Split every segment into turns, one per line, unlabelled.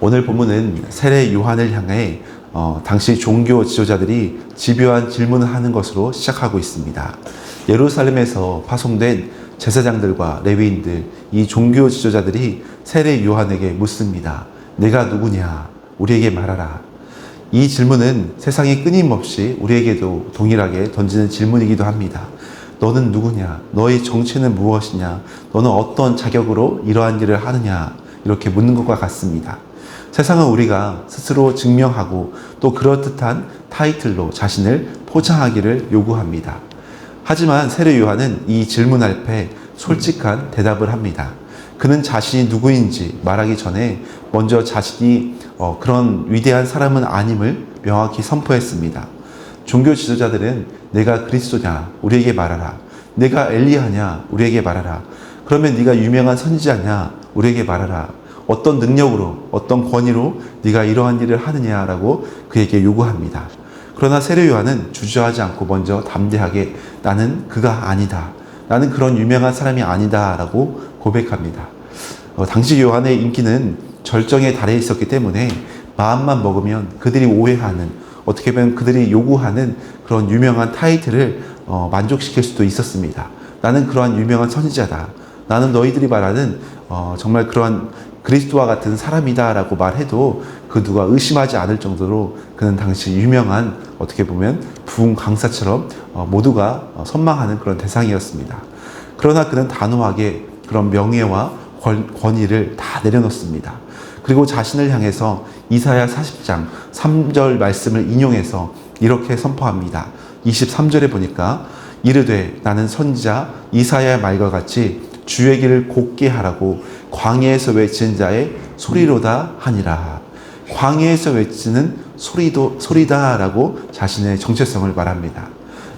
오늘 본문은 세례 요한을 향해 당시 종교 지도자들이 집요한 질문을 하는 것으로 시작하고 있습니다. 예루살렘에서 파송된 제사장들과 레위인들, 이 종교 지도자들이 세례 요한에게 묻습니다. 내가 누구냐? 우리에게 말하라. 이 질문은 세상이 끊임없이 우리에게도 동일하게 던지는 질문이기도 합니다. 너는 누구냐? 너의 정체는 무엇이냐? 너는 어떤 자격으로 이러한 일을 하느냐? 이렇게 묻는 것과 같습니다. 세상은 우리가 스스로 증명하고 또 그럴듯한 타이틀로 자신을 포장하기를 요구합니다. 하지만 세례 요한은 이 질문 앞에 솔직한 대답을 합니다. 그는 자신이 누구인지 말하기 전에 먼저 자신이 그런 위대한 사람은 아님을 명확히 선포했습니다. 종교 지도자들은 내가 그리스도냐? 우리에게 말하라. 내가 엘리야냐? 우리에게 말하라. 그러면 네가 유명한 선지자냐? 우리에게 말하라. 어떤 능력으로, 어떤 권위로 네가 이러한 일을 하느냐라고 그에게 요구합니다. 그러나 세례 요한은 주저하지 않고 먼저 담대하게 나는 그가 아니다. 나는 그런 유명한 사람이 아니다 라고 고백합니다. 당시 요한의 인기는 절정에 달해 있었기 때문에 마음만 먹으면 그들이 오해하는, 어떻게 보면 그들이 요구하는 그런 유명한 타이틀을 만족시킬 수도 있었습니다. 나는 그러한 유명한 선지자다. 나는 너희들이 말하는 정말 그러한 그리스도와 같은 사람이다 라고 말해도 그 누가 의심하지 않을 정도로 그는 당시 유명한, 어떻게 보면 부흥 강사처럼 모두가 선망하는 그런 대상이었습니다. 그러나 그는 단호하게 그런 명예와 권위를 다 내려놓습니다. 그리고 자신을 향해서 이사야 40장 3절 말씀을 인용해서 이렇게 선포합니다. 23절에 보니까 이르되 나는 선지자 이사야의 말과 같이 주의 길을 곧게 하라고 광야에서 외치는 자의 소리로다 하니라. 광야에서 외치는 소리다라고 자신의 정체성을 말합니다.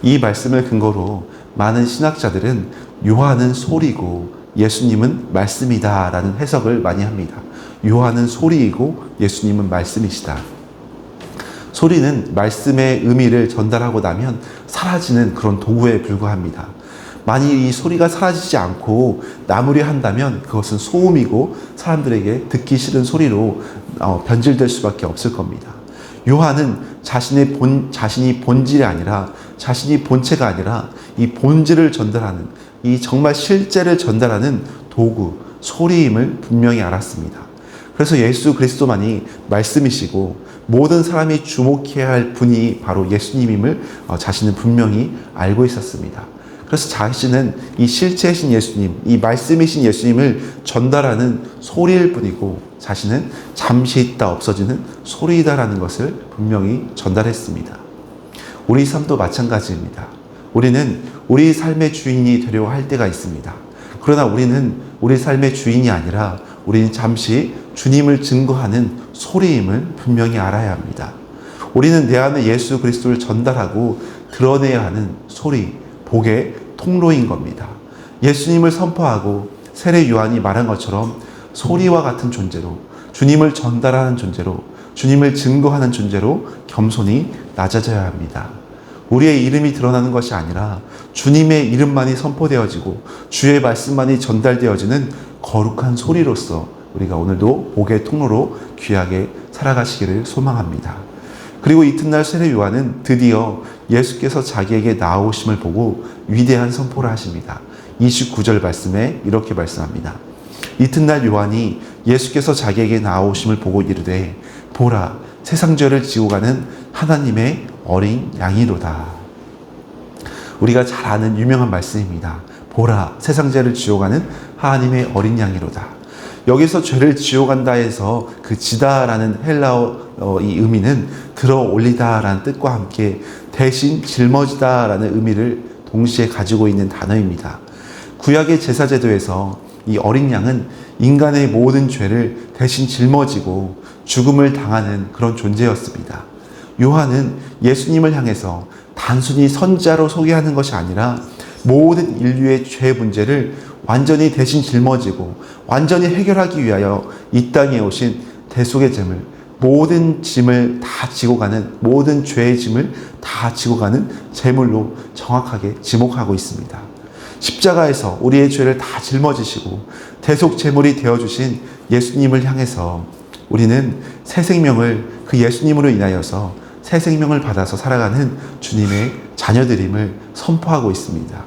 이 말씀을 근거로 많은 신학자들은 요한은 소리고 예수님은 말씀이다라는 해석을 많이 합니다. 요한은 소리이고 예수님은 말씀이시다. 소리는 말씀의 의미를 전달하고 나면 사라지는 그런 도구에 불과합니다. 만일 이 소리가 사라지지 않고 나무려 한다면 그것은 소음이고 사람들에게 듣기 싫은 소리로 변질될 수밖에 없을 겁니다. 요한은 자신이 본질이 아니라, 자신이 본체가 아니라 이 본질을 전달하는, 이 정말 실제를 전달하는 도구, 소리임을 분명히 알았습니다. 그래서 예수 그리스도만이 말씀이시고 모든 사람이 주목해야 할 분이 바로 예수님임을 자신은 분명히 알고 있었습니다. 그래서 자신은 이 실체이신 예수님, 이 말씀이신 예수님을 전달하는 소리일 뿐이고 자신은 잠시 있다 없어지는 소리이다라는 것을 분명히 전달했습니다. 우리 삶도 마찬가지입니다. 우리는 우리 삶의 주인이 되려고 할 때가 있습니다. 그러나 우리는 우리 삶의 주인이 아니라 우리는 잠시 주님을 증거하는 소리임을 분명히 알아야 합니다. 우리는 내 안에 예수 그리스도를 전달하고 드러내야 하는 소리, 복의 통로인 겁니다. 예수님을 선포하고 세례 요한이 말한 것처럼 소리와 같은 존재로, 주님을 전달하는 존재로, 주님을 증거하는 존재로 겸손히 낮아져야 합니다. 우리의 이름이 드러나는 것이 아니라 주님의 이름만이 선포되어지고 주의 말씀만이 전달되어지는 거룩한 소리로서 우리가 오늘도 복의 통로로 귀하게 살아가시기를 소망합니다. 그리고 이튿날 세례 요한은 드디어 예수께서 자기에게 나아오심을 보고 위대한 선포를 하십니다. 29절 말씀에 이렇게 말씀합니다. 이튿날 요한이 예수께서 자기에게 나아오심을 보고 이르되 보라 세상 죄를 지고 가는 하나님의 어린 양이로다. 우리가 잘 아는 유명한 말씀입니다. 보라 세상 죄를 지고 가는 하나님의 어린 양이로다. 여기서 죄를 지어간다 해서 그 지다라는 헬라어 이 의미는 들어 올리다라는 뜻과 함께 대신 짊어지다라는 의미를 동시에 가지고 있는 단어입니다. 구약의 제사제도에서 이 어린 양은 인간의 모든 죄를 대신 짊어지고 죽음을 당하는 그런 존재였습니다. 요한은 예수님을 향해서 단순히 선지자로 소개하는 것이 아니라 모든 인류의 죄 문제를 완전히 대신 짊어지고 완전히 해결하기 위하여 이 땅에 오신 대속의 짐을, 모든 짐을 다 지고 가는, 모든 죄의 짐을 다 지고 가는 제물로 정확하게 지목하고 있습니다. 십자가에서 우리의 죄를 다 짊어지시고 대속 제물이 되어주신 예수님을 향해서 우리는 새 생명을 그 예수님으로 인하여서 새 생명을 받아서 살아가는 주님의 자녀들임을 선포하고 있습니다.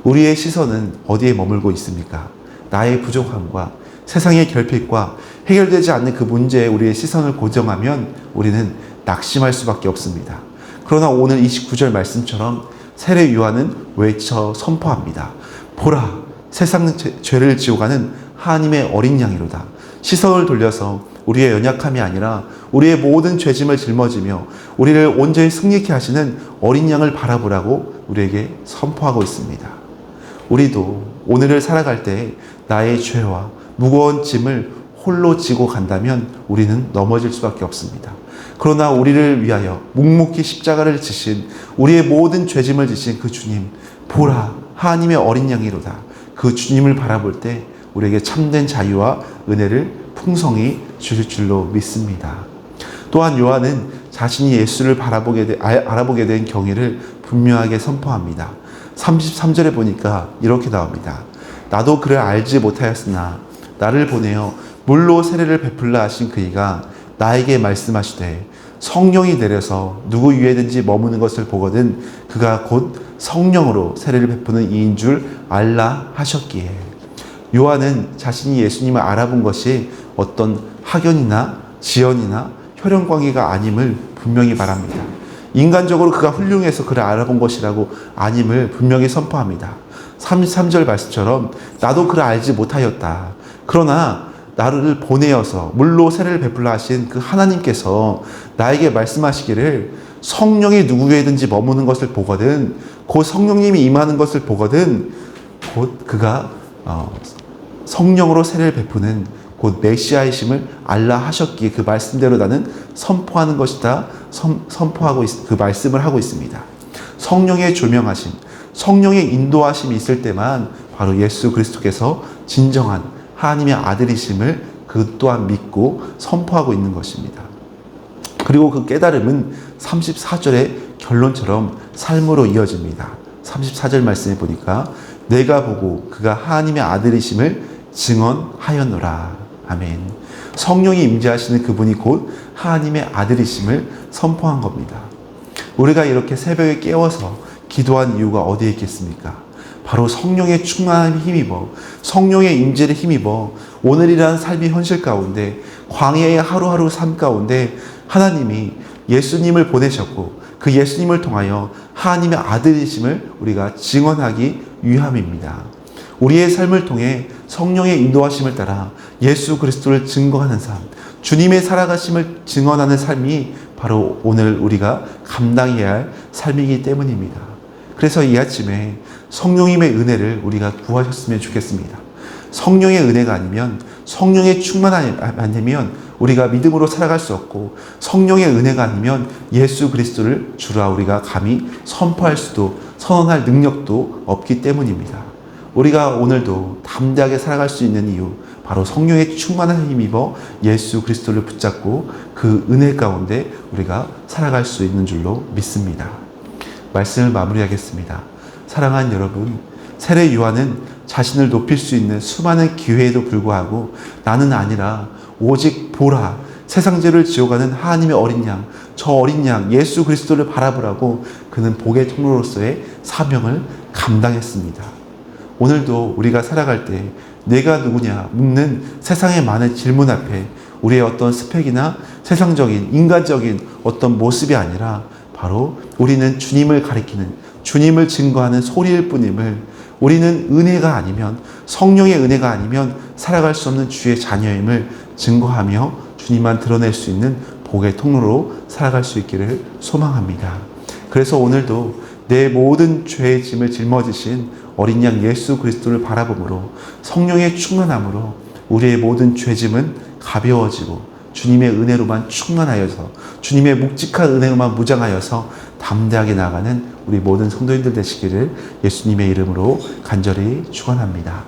우리의 시선은 어디에 머물고 있습니까? 나의 부족함과 세상의 결핍과 해결되지 않는 그 문제에 우리의 시선을 고정하면 우리는 낙심할 수밖에 없습니다. 그러나 오늘 29절 말씀처럼 세례 요한은 외쳐 선포합니다. 보라, 세상 죄를 지어가는 하나님의 어린 양이로다. 시선을 돌려서 우리의 연약함이 아니라 우리의 모든 죄짐을 짊어지며 우리를 온전히 승리케 하시는 어린 양을 바라보라고 우리에게 선포하고 있습니다. 우리도 오늘을 살아갈 때 나의 죄와 무거운 짐을 홀로 지고 간다면 우리는 넘어질 수밖에 없습니다. 그러나 우리를 위하여 묵묵히 십자가를 지신 우리의 모든 죄짐을 지신 그 주님, 보라, 하나님의 어린 양이로다. 그 주님을 바라볼 때 우리에게 참된 자유와 은혜를 풍성히 주실 줄로 믿습니다. 또한 요한은 자신이 예수를 알아보게 된 경위를 분명하게 선포합니다. 33절에 보니까 이렇게 나옵니다. 나도 그를 알지 못하였으나 나를 보내어 물로 세례를 베풀라 하신 그이가 나에게 말씀하시되 성령이 내려서 누구 위에든지 머무는 것을 보거든 그가 곧 성령으로 세례를 베푸는 이인 줄 알라 하셨기에. 요한은 자신이 예수님을 알아본 것이 어떤 학연이나 지연이나 혈연관계가 아님을 분명히 말합니다. 인간적으로 그가 훌륭해서 그를 알아본 것이라고 아님을 분명히 선포합니다. 33절 말씀처럼 나도 그를 알지 못하였다. 그러나 나를 보내어서 물로 세례를 베풀라 하신 그 하나님께서 나에게 말씀하시기를 성령이 누구에든지 머무는 것을 보거든 곧 성령님이 임하는 것을 보거든 곧 그가 성령으로 세례를 베푸는 곧 메시아이심을 알라 하셨기에 그 말씀대로 나는 선포하는 것이다. 선포하고 그 말씀을 하고 있습니다. 성령의 조명하심, 성령의 인도하심이 있을 때만 바로 예수 그리스도께서 진정한 하나님의 아들이심을 그 또한 믿고 선포하고 있는 것입니다. 그리고 그 깨달음은 34절의 결론처럼 삶으로 이어집니다. 34절 말씀에 보니까 내가 보고 그가 하나님의 아들이심을 증언하였노라. 아멘. 성령이 임재하시는 그분이 곧 하나님의 아들이심을 선포한 겁니다. 우리가 이렇게 새벽에 깨워서 기도한 이유가 어디에 있겠습니까? 바로 성령의 충만함에 힘입어 성령의 임재를 힘입어 오늘이라는 삶의 현실 가운데 광야의 하루하루 삶 가운데 하나님이 예수님을 보내셨고 그 예수님을 통하여 하나님의 아들이심을 우리가 증언하기 위함입니다. 우리의 삶을 통해 성령의 인도하심을 따라 예수 그리스도를 증거하는 삶, 주님의 살아가심을 증언하는 삶이 바로 오늘 우리가 감당해야 할 삶이기 때문입니다. 그래서 이 아침에 성령님의 은혜를 우리가 구하셨으면 좋겠습니다. 성령의 은혜가 아니면 성령의 충만함이 아니면 우리가 믿음으로 살아갈 수 없고 성령의 은혜가 아니면 예수 그리스도를 주라 우리가 감히 선포할 수도 선언할 능력도 없기 때문입니다. 우리가 오늘도 담대하게 살아갈 수 있는 이유 바로 성령의 충만한 힘입어 예수 그리스도를 붙잡고 그 은혜 가운데 우리가 살아갈 수 있는 줄로 믿습니다. 말씀을 마무리하겠습니다. 사랑하는 여러분, 세례 요한은 자신을 높일 수 있는 수많은 기회에도 불구하고 나는 아니라 오직 보라 세상 죄를 지어가는 하나님의 어린 양, 저 어린 양 예수 그리스도를 바라보라고 그는 복의 통로로서의 사명을 감당했습니다. 오늘도 우리가 살아갈 때 내가 누구냐 묻는 세상의 많은 질문 앞에 우리의 어떤 스펙이나 세상적인 인간적인 어떤 모습이 아니라 바로 우리는 주님을 가리키는 주님을 증거하는 소리일 뿐임을 우리는 은혜가 아니면 성령의 은혜가 아니면 살아갈 수 없는 주의 자녀임을 증거하며 주님만 드러낼 수 있는 복의 통로로 살아갈 수 있기를 소망합니다. 그래서 오늘도 내 모든 죄의 짐을 짊어지신 어린 양 예수 그리스도를 바라보므로 성령의 충만함으로 우리의 모든 죄짐은 가벼워지고 주님의 은혜로만 충만하여서 주님의 묵직한 은혜로만 무장하여서 담대하게 나가는 우리 모든 성도님들 되시기를 예수님의 이름으로 간절히 축원합니다.